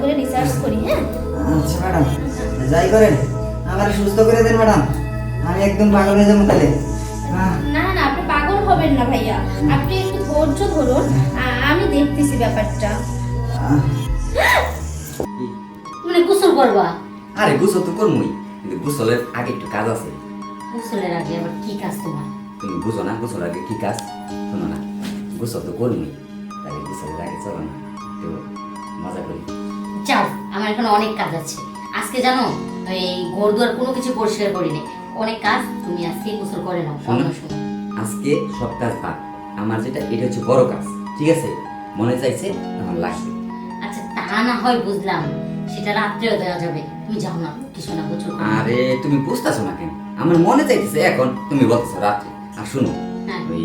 করে রিসার্চ করি। হ্যাঁ আচ্ছা ম্যাডাম, যাই করেন আমার সুস্থ করে দেন ম্যাডাম, আমি একদম পাগল হয়ে যাবো তাহলে। না না, আপনি পাগল হবেন না ভাইয়া, আপনি একটু ধৈর্য ধরুন, আমি দেখতেছি ব্যাপারটা। মানে গোসল করবা? আরে গোসল তো করবই, কিন্তু গোসলের আগে একটু কাজ আছে। গোসলের আগে আবার কি কাজ তোমার? তুমি বুঝো না গোসলের আগে কি কাজ? শোনো না, গোসল তো করবই, তাহলে গোসলের আগে চলো না একটু মজা করি। যাও, আমার এখন অনেক কাজ আছে। আজকে জানো এই ঘর দুয়ার কোনো কিছু পরিষ্কার করিনি, অনেক কাজ। তুমি আজকে গোসল করে নাও। শোনো, আজকে সব কাজ ভাগ, আমার যেটা এটা হচ্ছে বড় কাজ, ঠিক আছে? মনে চাইছে আমার লাগবে। আচ্ছা তা না হয় বুঝলাম, সেটা রাত্রেও দেওয়া যাবে। তুমি যাও না কিছু না গোসল করো। আরে তুমি বুঝতেছো না কেন? আমার মনে চাইতেছে এখন, তুমি বলতেছো রাত্রে। আর শুনো, হ্যাঁ। ওই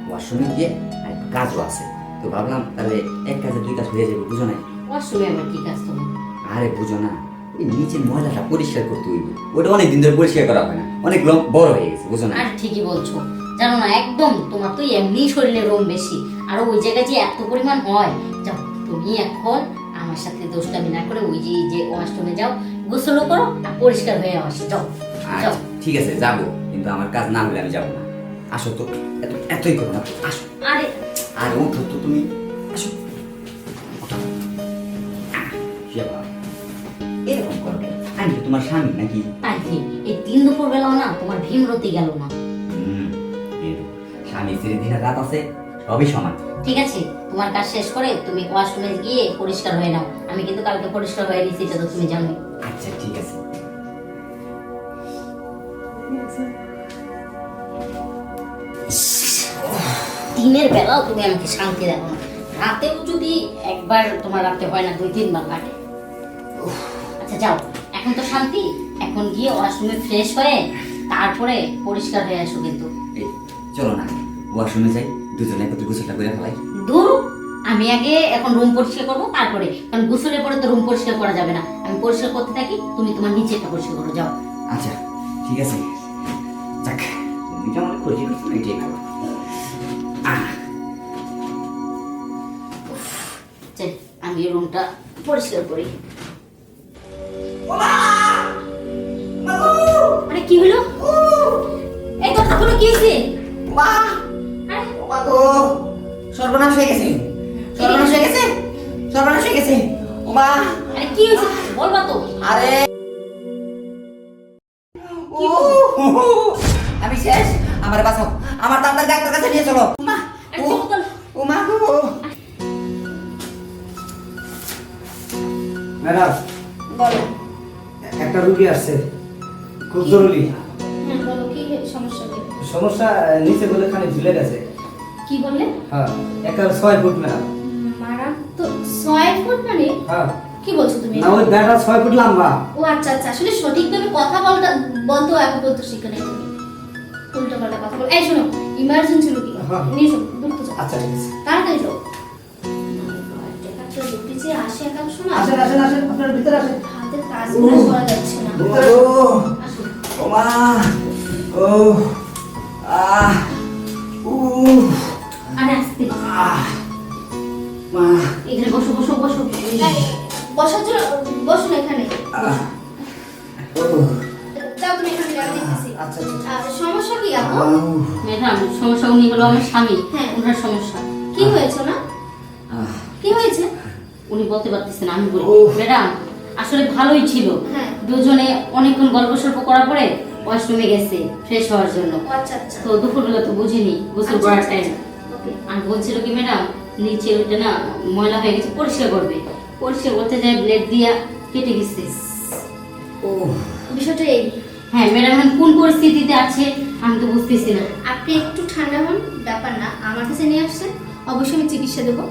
ওয়াশরুমে গিয়ে আর একটু কাজও আছে, তো ভাবলাম তাহলে এক কাজে দুই কাজ হয়ে যাবে, বুঝো না? ওয়াশরুমে আবার কি কাজ তোমার? আরে বুঝো না, ওই নিচের ময়লাটা পরিষ্কার করতে হইবে, ওটা অনেক দিন ধরে পরিষ্কার করা হয় না, অনেক বড় হয়ে গেছে, বুঝো না? আর ঠিকই বলছো, জানো না একদম তোমার তো এমনি শরীরে রোম বেশি, আর ওই জায়গায় যে এত পরিমাণ হয়। যাও তুমি এখন আমার সাথে দোষটামি না করে ওই যে ওয়াশরুমে যাও, গোসলও করো আর পরিষ্কার হয়ে আসো। যাও আচ্ছা, যাও। ঠিক আছে যাবো, কিন্তু আমার কাজ না হলে আমি যাবো না। আসো তো, এতই করো না, আসো। আরে আর উঠো তো তুমি, আসো। বাবা, এরকম করো কেন? আমি তো তোমার স্বামী নাকি? তাই ঠিক, এই দিন দুপুর বেলাও না তোমার ভীমরতি গেল না। স্বামী স্ত্রীর দিনে রাত আছে, সবই সমান। ঠিক আছে, তোমার কাজ শেষ করে তুমি ওয়াশরুমে গিয়ে পরিষ্কার হয়ে নাও। আমি কিন্তু কালকে পরিষ্কার হয়ে নিয়েছি, এটা তো তুমি জানোই। আচ্ছা ঠিক আছে। দিনের বেলাও তুমি আমাকে শান্তি দেখো না, রাতেও যদি একবার তোমার রাতে হয় না, 2-3 বার লাগে। আচ্ছা যাও, এখন তো শান্তি, এখন গিয়ে ওয়াশরুমে ফ্রেশ হয়ে তারপরে পরিষ্কার হয়ে আসো। কিন্তু এই, চলো না ওয়াশরুমে যাই, দুজনে একটু গোসলটা করে ফেলাই। দূর, আমি আগে এখন রুম পরিষ্কার করবো, তারপরে, কারণ গোসলের পরে তো রুম পরিষ্কার করা যাবে না। আমি পরিষ্কার করতে থাকি, তুমি তোমার নিচেটা পরিষ্কার করো। যাও। আচ্ছা ঠিক আছে, যাক, তুমি তো আমার খুশি করছো, এটাই ভালো। চল, আমি রুমটা পরিষ্কার করি। আরে কি হলো? এই কথা গুলো কি হয়েছে? মা, আরে মা গো, সর্বনাশ হয়ে গেছে, সর্বনাশ হয়ে গেছে, সর্বনাশ হয়ে গেছে। ও মা, আরে কি হয়েছে বলবা তো? আরে আমি শেষ, আমার বাঁচাও, আমার তাড়াতাড়ি ডাক্তার কাছে নিয়ে চলো। মা, আরে চলো তো। ও মা গো। ম্যাডাম, বলো। একটা রুগী আসছে, খুব জরুরি হ্যাঁ বলো, কি সমস্যা? কি সমস্যা। নিচে বলে খানে ঝুলে গেছে। কি বললে? হ্যাঁ, একটা 6 ফুট ম্যাডাম। মারা তো 6 ফুট মানে? হ্যাঁ, কি বলছো তুমি? না ওই ব্যাটা 6 ফুট লম্বা। ও আচ্ছা আচ্ছা, আসলে সঠিকভাবে কথা বলতে এখন পর্যন্ত শিখে নাই তুমি, উল্টো পাল্টা কথা বল। এই শোনো, ইমার্জেন্সি রুগী, হ্যাঁ। নিয়ে শোনো, দ্রুত যাও, আচ্ছা ঠিক আছে, তাড়াতাড়ি যাও। রুগী যে আসে একাংশ না, আসেন আসেন আসেন, আপনার ভিতরে আসেন। হাতের কাজগুলো করা যাচ্ছে না। ভিতরে ও আসো। ও মা, ও আহ উ আরে আসতে, মা, এখানে বসো বসো বসো। এই, বসার জন্য বসুন এখানে। আহ, ও যাও তুমি এখানে, আমি দেখতেছি। আচ্ছা আচ্ছা, সমস্যা কি আপু? ম্যাডাম, সমস্যা উনি হলো আমার স্বামী। হ্যাঁ। ওনার সমস্যা কি হয়েছে না? কি হয়েছে? উনি বলতে পারতেছেন, আমি বলি। উফ। ম্যাডাম আসলে ভালোই ছিল, হ্যাঁ। দুজনে অনেকক্ষণ গল্প সল্প করার পরে ওয়াশরুমে গেছে ফ্রেশ হওয়ার জন্য। ও আচ্ছা আচ্ছা। তো দুপুরবেলা তো বুঝিনি গোসল আচ্ছা, করার আচ্ছা, টাইম। ওকে। আর বলছিল কি ম্যাডাম, নিচে ওইটা না ময়লা হয়ে গেছে, পরিষ্কার করবে। পরিষ্কার করতে যায় ব্লেড দিয়া কেটে গেছে। ও বিষয়টা এই, হ্যাঁ ম্যাডাম, এখন কোন পরিস্থিতিতে আছে আমি তো বুঝতেছি না। আপনি একটু ঠান্ডা হন, ব্যাপার না, আমার কাছে নিয়ে আসছেন, অবশ্যই আমি চিকিৎসা দেবো,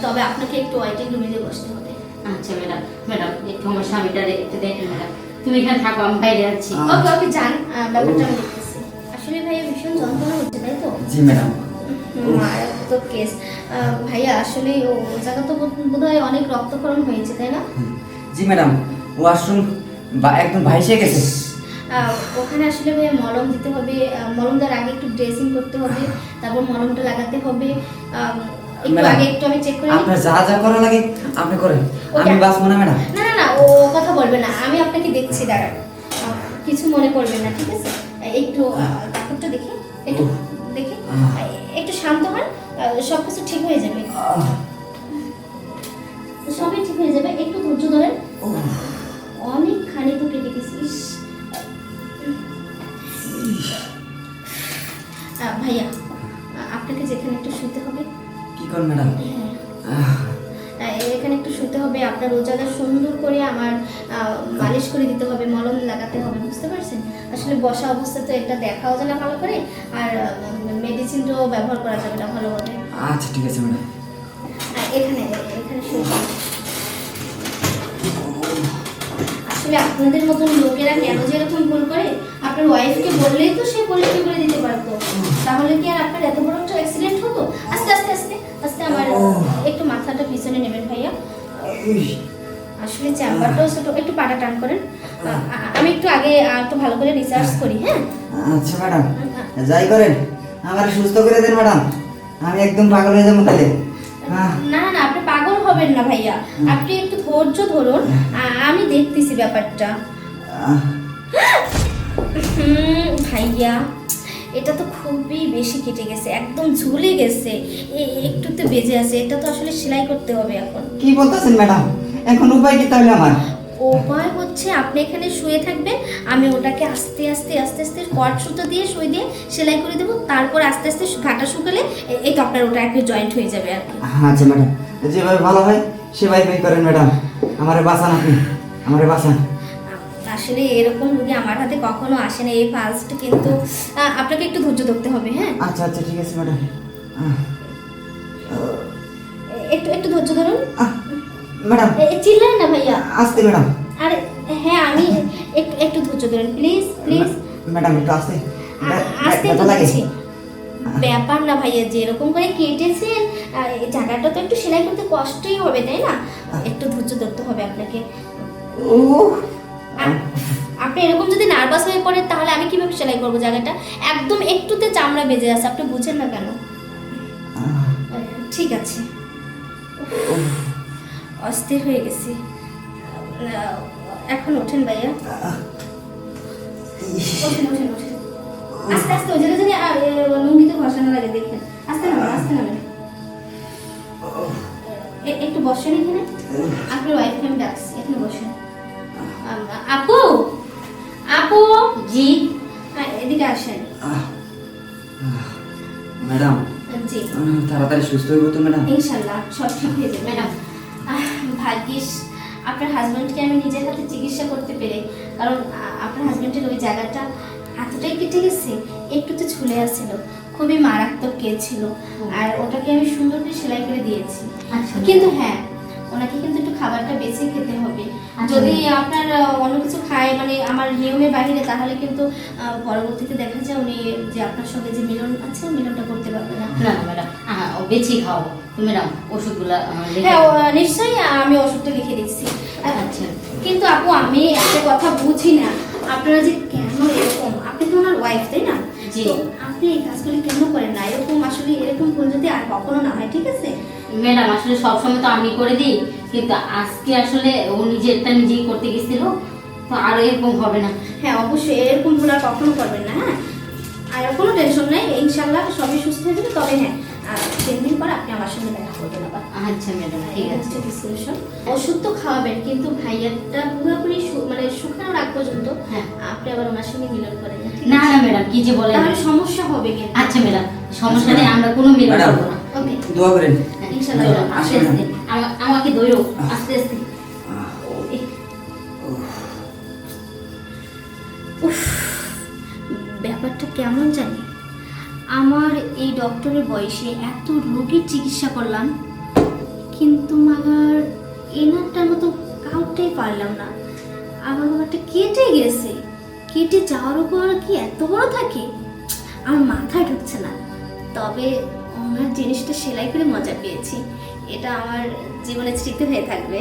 তবে আপনাকে একটু ওয়েটিং রুমে দিয়ে বসতে হবে। আচ্ছা ম্যাডাম, ম্যাডাম একটু আমার স্বামীটা একটু দেখেন ম্যাডাম, তুমি এখানে থাকো, আমি বাইরে আছি। ওকে ওকে, যান, ব্যাপারটা আমি দেখতেছি। আসলে ভাইয়া ভীষণ যন্ত্রণা হচ্ছে, তাই তো? জি ম্যাডাম। মারাত্মক কেস। ভাইয়া আসলে ও জায়গা তো বোধহয় অনেক রক্তক্ষরণ হয়েছে, তাই না? জি ম্যাডাম, ওয়াশরুম একদম ভাইসে গেছে। ওখানে আসলে ভাইয়া মলম দিতে হবে, মলম দেওয়ার আগে একটু ড্রেসিং করতে হবে, তারপর মলমটা লাগাতে হবে। একটু ম্যাডাম, আগে একটু আমি চেক করে নিই। আপনার যা যা করা লাগে আপনি করেন, ওকে। আমি বাঁচবো না ম্যাডাম। না না না, ও কথা বলবে না, আমি আপনাকে দেখছি, দাঁড়ান। কিছু মনে করবেন না, ঠিক আছে? একটু কাপড়টা দেখি, একটু দেখি, একটু শান্ত হন, সব কিছু ঠিক হয়ে যাবে, সবই ঠিক হয়ে যাবে, একটু ধৈর্য ধরেন। অনেকখানি তো কেটে গেছিস ভাইয়া, আপনাকে যেখানে একটু শুতে হবে, কি করেন ম্যাডাম? এখানে একটু শুতে হবে, আপনার ও জায়গা সুন্দর করে আমার মালিশ করে দিতে হবে, মলম লাগাতে হবে, বুঝতে পারছেন? আসলে বসা অবস্থা তো এটা দেখাও যায় না ভালো করে, আর মেডিসিনটাও ব্যবহার করা যাবে না ভালোভাবে। আচ্ছা ঠিক আছে ম্যাডাম। এখানে এখানে শুতে। আসলে আপনাদের মতন লোকেরা কেন যে এরকম ভুল করে, আপনার ওয়াইফকে বললেই তো সে পরীক্ষা করে দিতে পারতো, তাহলে কি আর আপনার এত বড় একটা অ্যাক্সিডেন্ট হতো? আস্তে আস্তে আস্তে আস্তে আমার একটু মাথাটা পিছনে নেবেন ভাইয়া। আসলে চেম্বারটাও ছোট, একটু পাটা টান করেন। আমি একটু আগে একটু ভালো করে রিসার্চ করি, হ্যাঁ? আচ্ছা ম্যাডাম, যাই করেন আমার সুস্থ করে দেন ম্যাডাম, আমি একদম পাগল হয়ে যাবো তাহলে। না না না, আপনি পাগল হবেন না ভাইয়া, আপনি একটু ধৈর্য ধরুন, আমি দেখতেছি ব্যাপারটা। ভাইয়া, এটা তো খুবই বেশি কেটে গেছে, একদম ঝুলে গেছে, একটু তো বেজে আছে, এটা তো আসলে সেলাই করতে হবে এখন। কি বলতেছেন ম্যাডাম, এখন উপায় কি তাহলে আমার? উপায় হচ্ছে আপনি এখানে শুয়ে থাকবেন, আমি ওটাকে আস্তে আস্তে আস্তে আস্তে কট সুতো দিয়ে সুই দিয়ে সেলাই করে দেবো, তারপর আস্তে আস্তে ঘাটা শুকালে এই তো আপনার ওটা একটু জয়েন্ট হয়ে যাবে আর কি। আচ্ছা ম্যাডাম, যেভাবে ভালো হয় সেভাবে করেন ম্যাডাম, আমারে বাঁচান, আপনি আমারে বাঁচান। আসলে এরকম রোগী আমার হাতে কখনো আসে না, এই ফার্স্ট, কিন্তু আপনাকে একটু ধৈর্য ধরতে হবে, হ্যাঁ? আচ্ছা আচ্ছা ঠিক আছে ম্যাডাম। একটু একটু ধৈর্য ধরুন, ম্যাডাম চিল্লেন না ভাইয়া। আসতে ম্যাডাম। আরে হ্যাঁ, আমি একটু একটু ধৈর্য ধরুন প্লিজ প্লিজ। ম্যাডাম একটু আসতে, আসতে ব্যথা তো লাগে। বলছি। ব্যাপার না ভাইয়া, যেরকম করে কেটেছেন এই জায়গাটা তো একটু সেলাই করতে কষ্টই হবে, তাই না? একটু ধৈর্য ধরতে হবে আপনাকে। ও আপনি এরকম যদি নার্ভাস হয়ে পড়েন তাহলে আমি কিভাবে সেলাই করবো জায়গাটা? একদম একটুতে চামড়া বেজে আছে, আপনি বুঝেন না কেন? ঠিক আছে, অস্থির হয়ে গেছি, এখন ওঠেন ভাইয়া, ওঠেন ওঠেন ওঠেন, আস্তে আস্তে, ওই জায়গায় যদি লুঙ্গিতে ঘষানো লাগে দেখেন, আস্তে নামেন আস্তে নামেন। একটু বসেন এখানে, আপনার ওয়াইফকে আমি ডাকছি, এখানে বসেন। আপু আপু, জি এদিকে আসেন। ম্যাডাম জি তাড়াতাড়ি সুস্থ হয়ে তো ম্যাডাম। ইনশাল্লাহ সব ঠিক হয়ে যাবে ম্যাডাম। ভাগ্যিস আপনার হাজব্যান্ডকে আমি নিজের হাতে চিকিৎসা করতে পেরে, কারণ আপনার হাজব্যান্ডের ওই জায়গাটা এতটাই কেটে গেছে, একটু তো ঝুলে আসছিল, খুবই মারাত্মক কেস ছিল, আর ওটাকে আমি সুন্দর করে সেলাই করে দিয়েছি। কিন্তু হ্যাঁ, ওনাকে কিন্তু একটু খাবারটা বেছে খেতে হবে, যদি আপনার অন্য কিছু খায় মানে আমার নিয়মের বাইরে, তাহলে কিন্তু পরবর্তীতে দেখা যায় উনি যে আপনার সঙ্গে যে মিলন আছে মিলনটা করতে পারবে না। না না ম্যাডাম, ও বেশি খাওয়াবো তো ম্যাডাম, ওষুধগুলা হ্যাঁ নিশ্চয়ই, আমি ওষুধটা লিখে দিচ্ছি। আচ্ছা। কিন্তু আপু, আমি একটা কথা বুঝি না, আপনারা যে কেন এরকম, আপনি তো ওনার ওয়াইফ তাই না? জি। তো আপনি এই কাজগুলি কেন করেন না? এরকম আসলে এরকম ভুল যদি আর কখনো না হয়, ঠিক আছে? ম্যাডাম আসলে সবসময় তো আমি করে দিই, কিন্তু আজকে আসলে ও নিজেরটা নিজেই করতে গেছিল, তো আর এরকম হবে না। হ্যাঁ অবশ্যই, এরকম ভুল আর কখনো করবেন না, হ্যাঁ? আর কোনো টেনশন নেই, ইনশাল্লাহ সবই সুস্থ হয়ে যাবে। তবে হ্যাঁ, 3 দিন পর আপনি আমার সঙ্গে দেখা করবেন আবার। আচ্ছা ম্যাডাম ঠিক আছে। ডিসকাশন, ওষুধ তো খাওয়াবেন, কিন্তু ভাইয়াটা পুরোপুরি মানে শুকানোর আগ পর্যন্ত হ্যাঁ। আপনি আবার ওনার সঙ্গে মিলন করেন না, ঠিক না আছে? না ম্যাডাম, কি যে বলেন। তাহলে সমস্যা হবে কিন্তু। আচ্ছা ম্যাডাম, সমস্যা নেই, আমরা কোনো মিলন ম্যাডাম। করবো না। ওকে, দোয়া করেন। ইনশাল্লাহ। চলো, আস্তে আস্তে, আমাকে ধরো, আস্তে আস্তে। উফ, ব্যাপারটা কেমন জানি, আমার এই ডক্টরের বয়সে এত রোগীর চিকিৎসা করলাম, কিন্তু আমার এনারটার মতো কাউটাই পারলাম না। আমার বাবাটা কেটে গেছে, কেটে যাওয়ার উপর কি এত বড় থাকে, আমার মাথায় ঢুকছে না। তবে ওনার জিনিসটা সেলাই করে মজা পেয়েছি, এটা আমার জীবনে স্মৃতি হয়ে থাকবে।